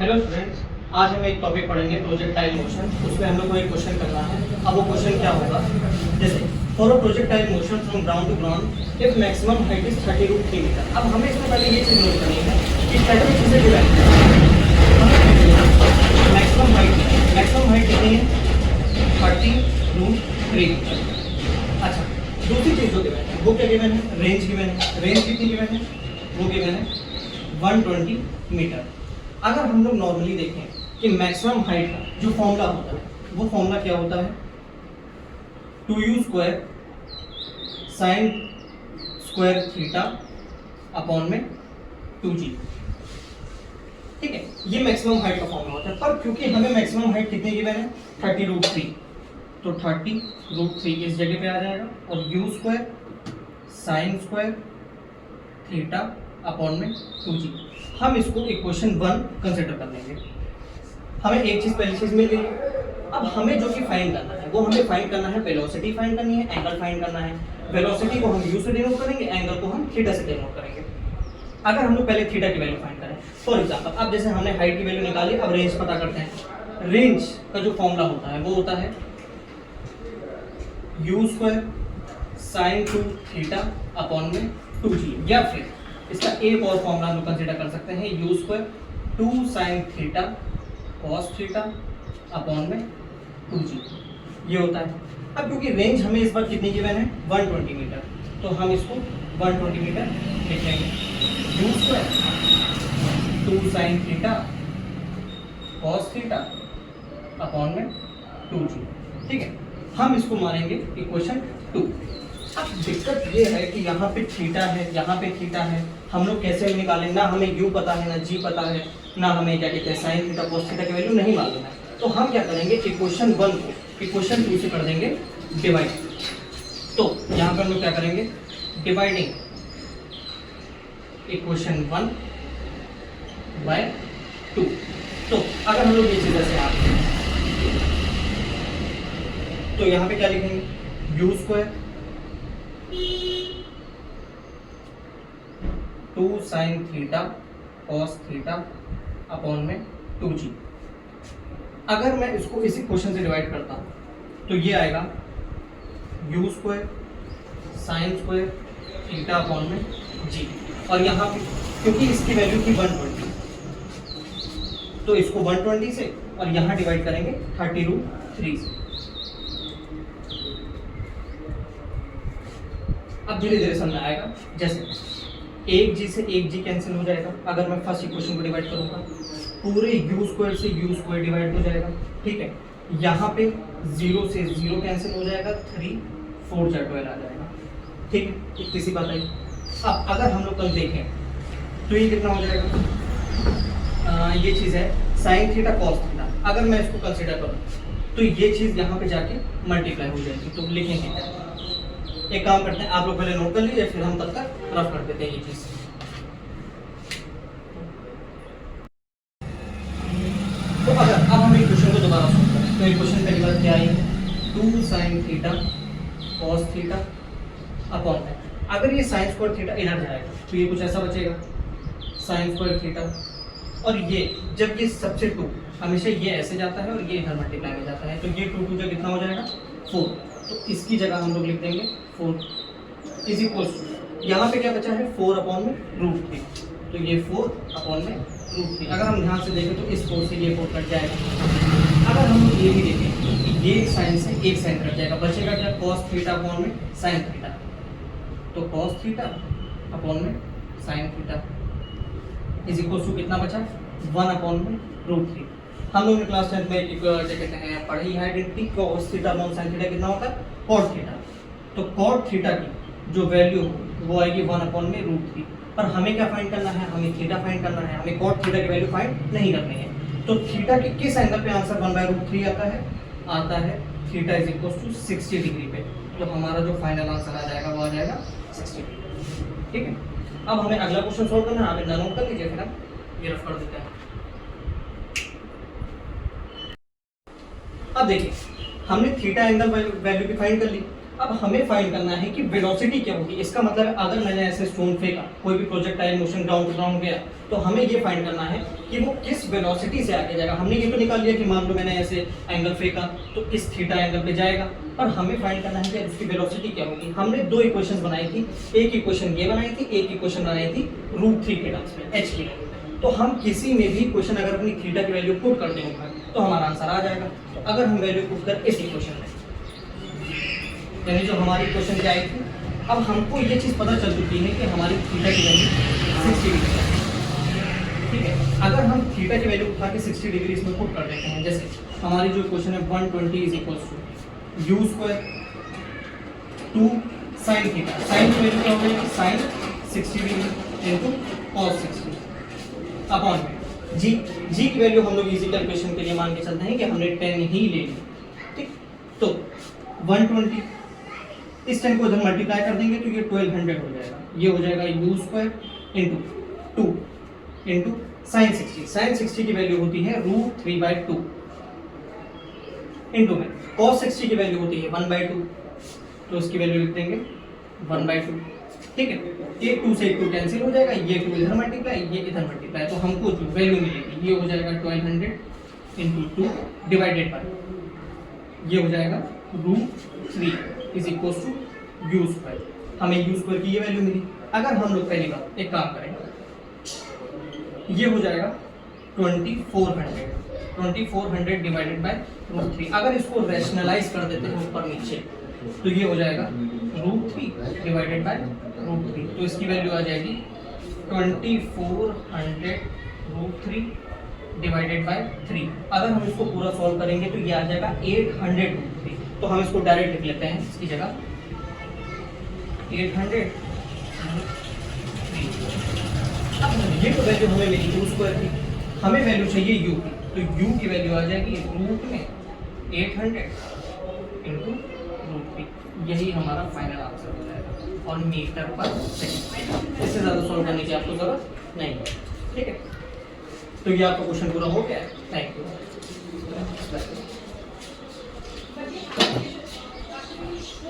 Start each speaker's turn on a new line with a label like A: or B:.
A: Hello students, आज हम एक टॉपिक पढ़ेंगे प्रोजेक्टाइल मोशन। उसमें हम लोग को एक क्वेश्चन करना है। अब वो क्वेश्चन क्या होगा, जैसे for a projectile motion from ground to ground if maximum height is 30√3 metre. अब हमें इसमें पहले ये चीज़ नोट करनी है कि 30 चीज़ें डिवाइड मैक्सिमम हाइट कितनी है 30√3 मीटर। अच्छा, दूसरी चीज़ जो गिवन है वो क्या गिवन है, रेंज गिवन है। रेंज कितनी गिवन है, वो गिवन है 120 मीटर। अगर हम लोग नॉर्मली देखें कि मैक्सिमम हाइट का जो फॉर्मूला होता है वो फॉर्मूला क्या होता है, 2u² sin square theta upon में 2g। ठीक है, ये मैक्सिमम हाइट का फॉर्मूला होता है। पर क्योंकि हमें मैक्सिमम हाइट कितनी गिवन है 30√3, तो 30√3 इस जगह पे आ जाएगा और u² sin square theta upon में 2g। हम इसको इक्वेशन 1 कंसिडर कर लेंगे। हमें एक चीज पहली चीज मिल गई। अब हमें जो कि फाइंड करना है वो हमें फाइंड करना है, वेलोसिटी फाइंड करनी है, एंगल फाइंड करना है। वेलोसिटी को हम u से डिनोट करेंगे, एंगल को हम थीटा से डिनोट करेंगे। अगर हम लोग पहले थीटा की वैल्यू फाइंड करें, फॉर एग्जांपल अब जैसे हमने हाइट की वैल्यू निकाली, अब रेंज पता करते हैं। रेंज का जो फॉर्मूला होता है वो होता है u² sin 2 थीटा अपॉन में 2g, या फिर इसका एक और फॉर्मूला हम लोग कंसीडर कर सकते हैं, u² 2 sin theta cos theta upon में 2g, ये होता है। अब क्योंकि रेंज हमें इस बार कितनी गिवन है 120 मीटर, तो हम इसको 120 मीटर लिख लेंगे। u² 2 sin theta cos theta upon में 2g। ठीक है, हम इसको मानेंगे इक्वेशन 2। अब दिक्कत ये है कि यहाँ पे थीटा है, यहाँ पे थीटा है, हम लोग कैसे निकालें, ना हमें u पता है, ना g पता है, ना हमें क्या कहते हैं sin थीटा cos थीटा की वैल्यू नहीं मालूम है। तो हम क्या करेंगे, इक्वेशन 1 को इक्वेशन 2 से कर देंगे डिवाइड। तो यहाँ पे हम लोग क्या करेंगे, डिवाइडिंग इक्वेशन 1 बाय 2। तो अगर हम लोग ये चीज ऐसे आते हैं तो यहाँ पे क्या लिखेंगे, u² 2 sin theta cos theta upon में 2g। अगर मैं इसको इसी क्वेश्चन से डिवाइड करता हूं तो ये आएगा u² sin square theta upon में g। और यहाँ पे क्योंकि इसकी वैल्यू थी 120, तो इसको 120 से और यहाँ डिवाइड करेंगे 30√3 से। अब धीरे धीरे समझ आएगा। जैसे एक जी से एक जी कैंसिल हो जाएगा। अगर मैं फर्स्ट इक्वेशन को डिवाइड करूंगा, पूरे u² से u² डिवाइड हो जाएगा। ठीक है, यहाँ पे 0 से 0 कैंसिल हो जाएगा, 3 4 जा 12 आ जाएगा। ठीक है, इतनी सी बात आई। अब अगर हम लोग कल देखें तो ये कितना हो जाएगा, ये चीज़ है sin थीटा cos थीटा। अगर मैं इसको कंसिडर करूँ तो ये चीज़ यहाँ पे जाके मल्टीप्लाई हो जाएगी। तो लिखेंगे, एक काम करते हैं, आप लोग पहले नोट कर लीजिए, फिर हम तब तक रफ कर देते हैं ये चीज। तो अगर अब हम इक्वेशन को दोबारा सॉल्व करें तो इक्वेशन पहली बार क्या आई है, 2 sin theta cos theta upon में, अगर ये sin स्क्वायर थीटा इधर जाएगा तो ये कुछ ऐसा बचेगा sin स्क्वायर थीटा, और ये जब ये सबसे 2 हमेशा ये ऐसे जाता है और ये इधर मल्टीप्लाई में जाता है, तो ये 2 2 जब कितना हो जाएगा 4। तो इसकी जगह हम लोग लिख देंगे 4 इज इक्वल टू, यहाँ पे क्या बचा है 4 अपॉन में √3, तो ये 4 अपॉन में √3। अगर हम ध्यान से देखें तो इस 4 से ये 4 कट जाएगा। अगर हम लोग ये भी देखें तो ये साइन से एक साइन कट जाएगा, बचेगा क्या cos थीटा अपॉन में sin थीटा। तो cos थीटा अपॉन में sin theta is equal to कितना बचा 1 अपॉन में √3। हम लोग ने क्लास 10 में एक क्या कहते हैं पढ़ी है identity, cos theta upon sin theta कितना होता है cot थीटा। तो cot थीटा की जो वैल्यू वो आएगी 1 अपॉन में √3। पर हमें क्या फाइंड करना है, हमें थीटा फाइंड करना है, हमें cot थीटा की वैल्यू फाइंड नहीं करनी है। तो थीटा के किस एंगल पे आंसर 1/√3 आता है theta is equal to 60 degree पे। तो हमारा जो फाइनल आंसर आ जाएगा वो आ जाएगा 60 डिग्री। ठीक है, अब हमें अगला क्वेश्चन सॉल्व करना है, आप इतना नोट कर लीजिए, फिर हम ये रफ कर देते हैं। अब देखिए, हमने थीटा एंगल वैल्यू भी फाइंड कर ली। अब हमें फाइंड करना है कि वेलोसिटी क्या होगी। इसका मतलब है अगर मैंने ऐसे स्टोन फेंका, कोई भी projectile motion ground to ground गया, तो हमें ये फाइंड करना है कि वो किस वेलोसिटी से आगे जाएगा। हमने ये तो निकाल लिया कि मान लो मैंने ऐसे एंगल फेंका तो इस थीटा एंगल पे जाएगा, पर हमें फाइंड करना है कि उसकी वेलोसिटी क्या होगी। हमने दो इक्वेशंस बनाई थी, एक इक्वेशन ये बनाई थी, एक इक्वेशन बनाई थी √3 के टर्म्स में, h की। तो हम किसी में भी इक्वेशन अगर अपनी थीटा की वैल्यू पुट कर देंगे तो हमारा आंसर आ जाएगा। तो अगर हम वैल्यू पुट कर इस इक्वेशन में, यानी जो हमारी इक्वेशन क्या आई थी, अब हमको ये चीज़ पता चल चुकी है कि हमारी थीटा की वैल्यू 60 डिग्री है। ठीक है, अगर हम थीटा की वैल्यू उठा के 60 डिग्री इसमें पुट कर देते हैं, जैसे हमारी जो इक्वेशन है 120 is equals to u² 2 sin theta, sign की वैल्यू क्या हो जाएगी, sign 60 degree into cos 60 upon में जी की वैल्यू हम लोग इजी कैलकुलेशन के लिए मान के चलते हैं कि हमने 10 ही ले ली। ठीक, तो 120 इस 10 को इधर मल्टीप्लाई कर देंगे तो ये 1200 हो जाएगा। ये हो जाएगा u² into 2 into sine 60। Sign 60 की वैल्यू होती है √3/2 इंटू में cos 60 की वैल्यू होती है 1/2, तो इसकी वैल्यू लिख देंगे 1/2। ठीक है, ये 2 से 2 कैंसिल हो जाएगा, ये 2 इधर मल्टीप्लाई, ये इधर मल्टीप्लाई, तो हमको जो वैल्यू मिलेगी ये हो जाएगा 1200 इंटू 2 डिवाइडेड बाय ये हो जाएगा √3 इज इक्वल टू u²। हमें u² की ये वैल्यू मिली। अगर हम लोग पहली बार एक काम करें, ये हो जाएगा 2400 डिवाइडेड बाय √3। अगर इसको रैशनलाइज कर देते हैं ऊपर नीचे तो ये हो जाएगा √3 डिवाइडेड बाय √3, तो इसकी वैल्यू आ जाएगी 2400 √3 डिवाइडेड बाय 3। अगर हम इसको पूरा सॉल्व करेंगे तो ये आ जाएगा 800 √3। तो हम इसको डायरेक्ट लिख लेते हैं इसकी जगह 800 ये तो वैल्यू हमें मिली u² की, हमें वैल्यू चाहिए u की, तो u की वैल्यू आ जाएगी रूट में 800 इंटू √3। यही हमारा फाइनल आंसर हो जाएगा और मीटर पर सेकंड। इससे ज़्यादा सॉल्व करने की आपको जरूरत नहीं है। ठीक है, तो ये आपका क्वेश्चन पूरा हो गया है। Thank you.